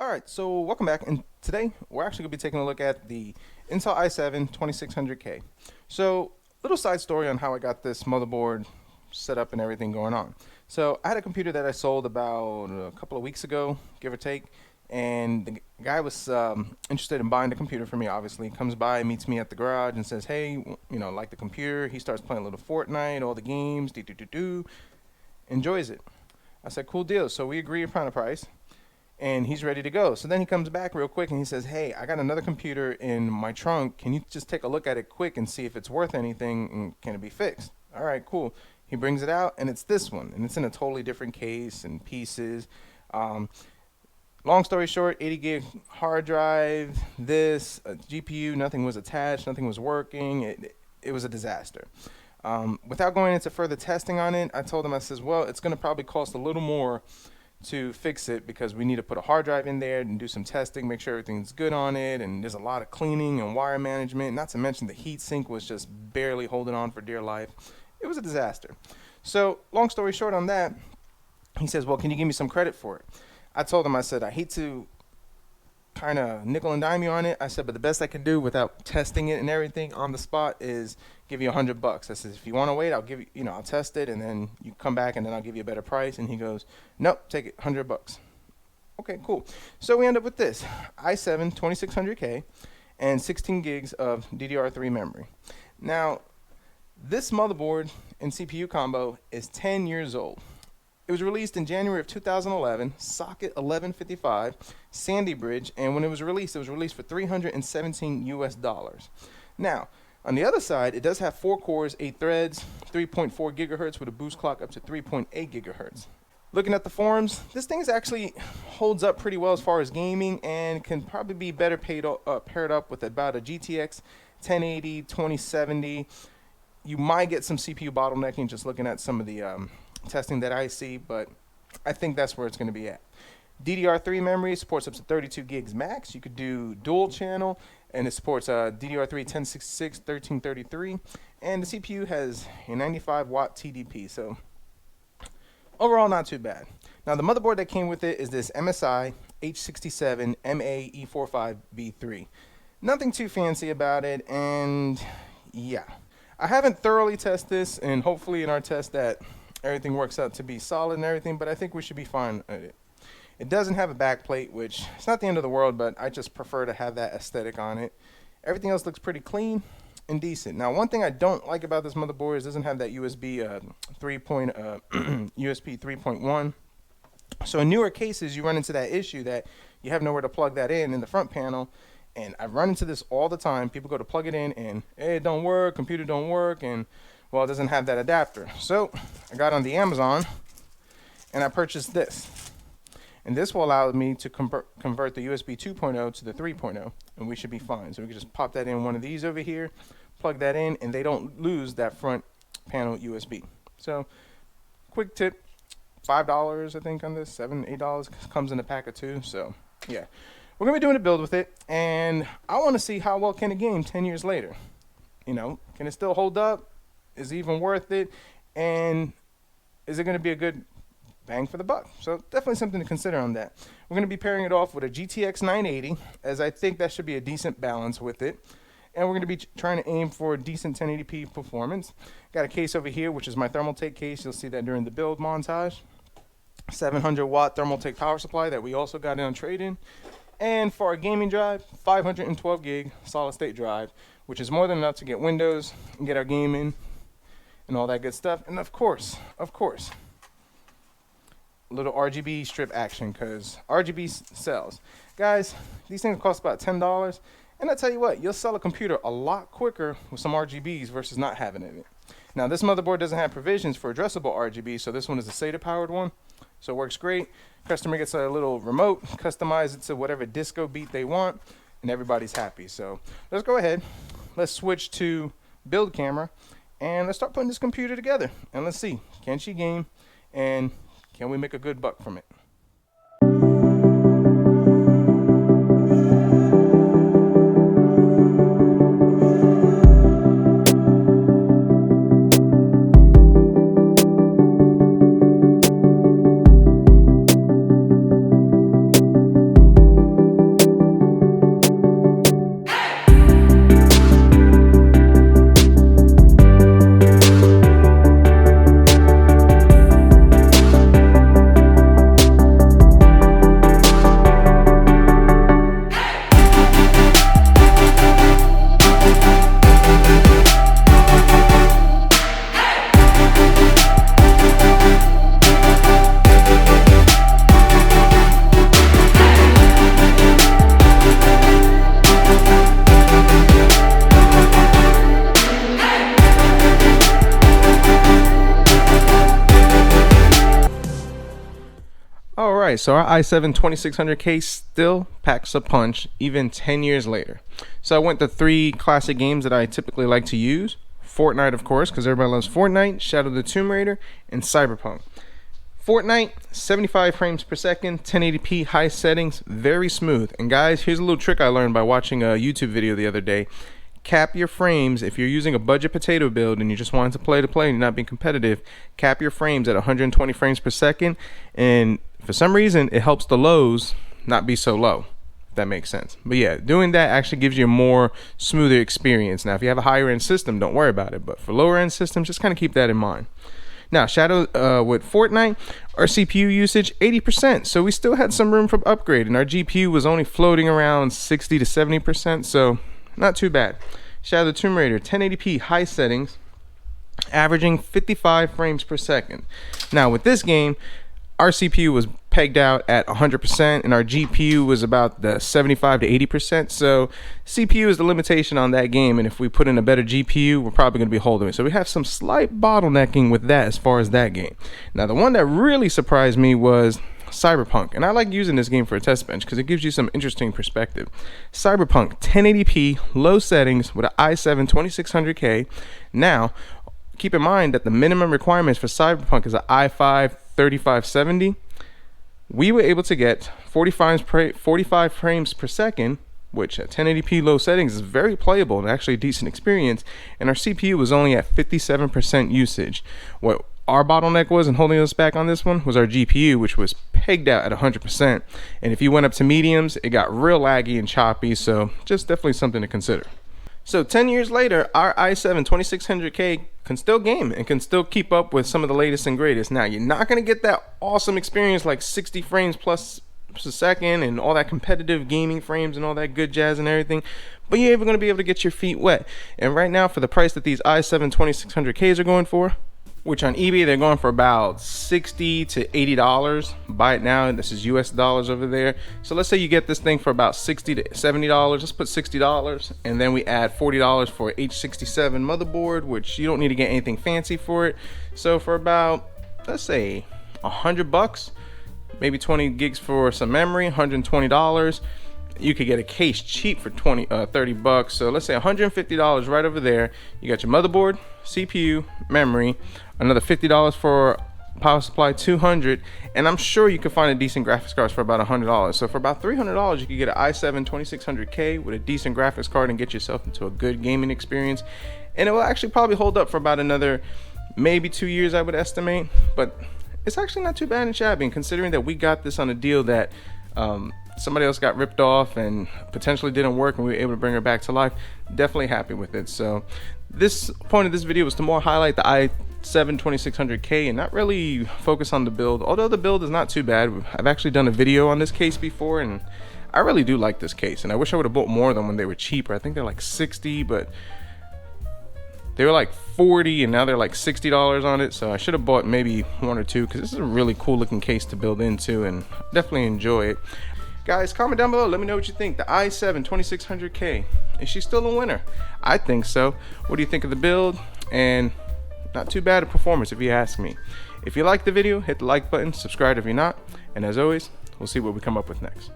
Alright, so welcome back, and today we're actually going to be taking a look at the Intel i7 2600K. So, little side story on how I got this motherboard set up and everything going on. So, I had a computer that I sold about a couple of weeks ago, give or take, and the guy was interested in buying the computer for me, obviously. He comes by, meets me at the garage, and says, hey, like the computer. He starts playing a little Fortnite, all the games, enjoys it. I said, cool deal. So, we agree upon a price. And he's ready to go. So then he comes back real quick and he says, hey, I got another computer in my trunk. Can you just take a look at it quick and see if it's worth anything and can it be fixed? All right, cool. He brings it out and it's this one. And it's in a totally different case and pieces. Long story short, 80 gig hard drive, this, GPU, nothing was attached, nothing was working. It was a disaster. Without going into further testing on it, I told him, I says, well, it's going to probably cost a little more to fix it because we need to put a hard drive in there and do some testing, make sure everything's good on it, and there's a lot of cleaning and wire management, not to mention the heat sink was just barely holding on for dear life. It was a disaster. So long story short on that, he says, well, can you give me some credit for it? I told him, I said, I hate to kind of nickel and dime you on it. I said, but the best I can do without testing it and everything on the spot is give you $100. I said, if you want to wait, I'll give you, I'll test it and then you come back and then I'll give you a better price. And he goes, nope, take it, $100. Okay, cool. So we end up with this i7 2600K and 16 gigs of DDR3 memory. Now, this motherboard and CPU combo is 10 years old. It was released in January of 2011, socket 1155, Sandy Bridge, and when it was released for $317 US. Now, on the other side, it does have 4 cores, 8 threads, 3.4 gigahertz with a boost clock up to 3.8 gigahertz. Looking at the forums, this thing actually holds up pretty well as far as gaming and can probably be better paired up with about a GTX 1080, 2070. You might get some CPU bottlenecking just looking at some of the testing that I see, but I think that's where it's going to be at. DDR3 memory supports up to 32 gigs max. You could do dual channel, and it supports DDR3 1066, 1333, and the CPU has a 95 watt TDP, so overall not too bad. Now the motherboard that came with it is this MSI H67 MA-E45B3. Nothing too fancy about it, and yeah, I haven't thoroughly tested this, and hopefully in our test that everything works out to be solid and everything, but I think we should be fine at it. It doesn't have a back plate, which it's not the end of the world, but I just prefer to have that aesthetic on it. Everything else looks pretty clean and decent. Now, one thing I don't like about this motherboard is it doesn't have that USB 3.1. So in newer cases, you run into that issue that you have nowhere to plug that in the front panel. And I've run into this all the time. People go to plug it in and, hey, it don't work, computer don't work, and well, it doesn't have that adapter. So I got on the Amazon and I purchased this. And this will allow me to convert the USB 2.0 to the 3.0, and we should be fine. So we can just pop that in one of these over here, plug that in, and they don't lose that front panel USB. So quick tip, $5 I think on this, $7, $8, comes in a pack of 2. So yeah, we're gonna be doing a build with it, and I want to see how well can it game 10 years later. Can it still hold up? Is it even worth it? And is it going to be a good bang for the buck? So definitely something to consider on that. We're going to be pairing it off with a GTX 980, as I think that should be a decent balance with it. And we're going to be trying to aim for decent 1080p performance. Got a case over here, which is my Thermaltake case. You'll see that during the build montage. 700 watt Thermaltake power supply that we also got in on trade-in. And for our gaming drive, 512 gig solid state drive, which is more than enough to get Windows and get our game in and all that good stuff. And of course, a little RGB strip action, because RGB sells. Guys, these things cost about $10. And I tell you what, you'll sell a computer a lot quicker with some RGBs versus not having it. Now, this motherboard doesn't have provisions for addressable RGB, so this one is a SATA powered one. So it works great. Customer gets a little remote, customize it to whatever disco beat they want, and everybody's happy. So let's go ahead. Let's switch to build camera. And let's start putting this computer together. And let's see, can she game? And can we make a good buck from it? Alright, so our i7 2600K still packs a punch even 10 years later. So I went to 3 classic games that I typically like to use. Fortnite, of course, because everybody loves Fortnite, Shadow of the Tomb Raider, and Cyberpunk. Fortnite, 75 frames per second, 1080p, high settings, very smooth. And guys, here's a little trick I learned by watching a YouTube video the other day. Cap your frames. If you're using a budget potato build and you just wanted to play and you're not being competitive, cap your frames at 120 frames per second, and for some reason it helps the lows not be so low, if that makes sense. But yeah, doing that actually gives you a more smoother experience. Now if you have a higher end system, don't worry about it, but for lower end systems, just kind of keep that in mind. Now with Fortnite, our CPU usage 80%, so we still had some room for upgrade, and our GPU was only floating around 60 to 70%, so not too bad. Shadow of the Tomb Raider, 1080p, high settings, averaging 55 frames per second. Now with this game, our CPU was pegged out at 100% and our GPU was about the 75 to 80%. So CPU is the limitation on that game, and if we put in a better GPU, we're probably going to be holding it. So we have some slight bottlenecking with that as far as that game. Now the one that really surprised me was Cyberpunk, and I like using this game for a test bench because it gives you some interesting perspective. Cyberpunk, 1080p, low settings with an i7 2600K. Now, keep in mind that the minimum requirements for Cyberpunk is an i5 3570. We were able to get 45 frames per second, which at 1080p low settings is very playable and actually a decent experience, and our CPU was only at 57% usage. What our bottleneck was and holding us back on this one was our GPU, which was pegged out at 100%. And if you went up to mediums, it got real laggy and choppy, so just definitely something to consider. So 10 years later, our i7 2600K can still game and can still keep up with some of the latest and greatest. Now, you're not going to get that awesome experience like 60 frames plus a second and all that competitive gaming frames and all that good jazz and everything, but you're going to be able to get your feet wet. And right now, for the price that these i7 2600Ks are going for, which on eBay they're going for about $60 to $80. Buy it now, and this is US dollars over there. So let's say you get this thing for about $60 to $70. Let's put $60, and then we add $40 for H67 motherboard, which you don't need to get anything fancy for it. So for about, let's say, $100, maybe 20 gigs for some memory, $120. You could get a case cheap for 30 bucks. So let's say $150 right over there. You got your motherboard, CPU, memory, another $50 for power supply, $200, and I'm sure you could find a decent graphics card for about $100. So for about $300, you could get an i7 2600K with a decent graphics card and get yourself into a good gaming experience. And it will actually probably hold up for about another maybe 2 years, I would estimate. But it's actually not too bad and shabby, and considering that we got this on a deal that somebody else got ripped off and potentially didn't work, and we were able to bring her back to life. Definitely happy with it. So this point of this video was to more highlight the i7 2600K and not really focus on the build, although the build is not too bad. I've actually done a video on this case before, and I really do like this case, and I wish I would have bought more of them when they were cheaper. I think they're like 60, but they were like 40 and now they're like $60 on it. So I should have bought maybe 1 or 2 because this is a really cool looking case to build into, and definitely enjoy it. Guys, comment down below, let me know what you think. The i7 2600K, is she still a winner? I think so. What do you think of the build? And not too bad a performance if you ask me. If you liked the video, hit the like button, subscribe if you're not, and as always, we'll see what we come up with next.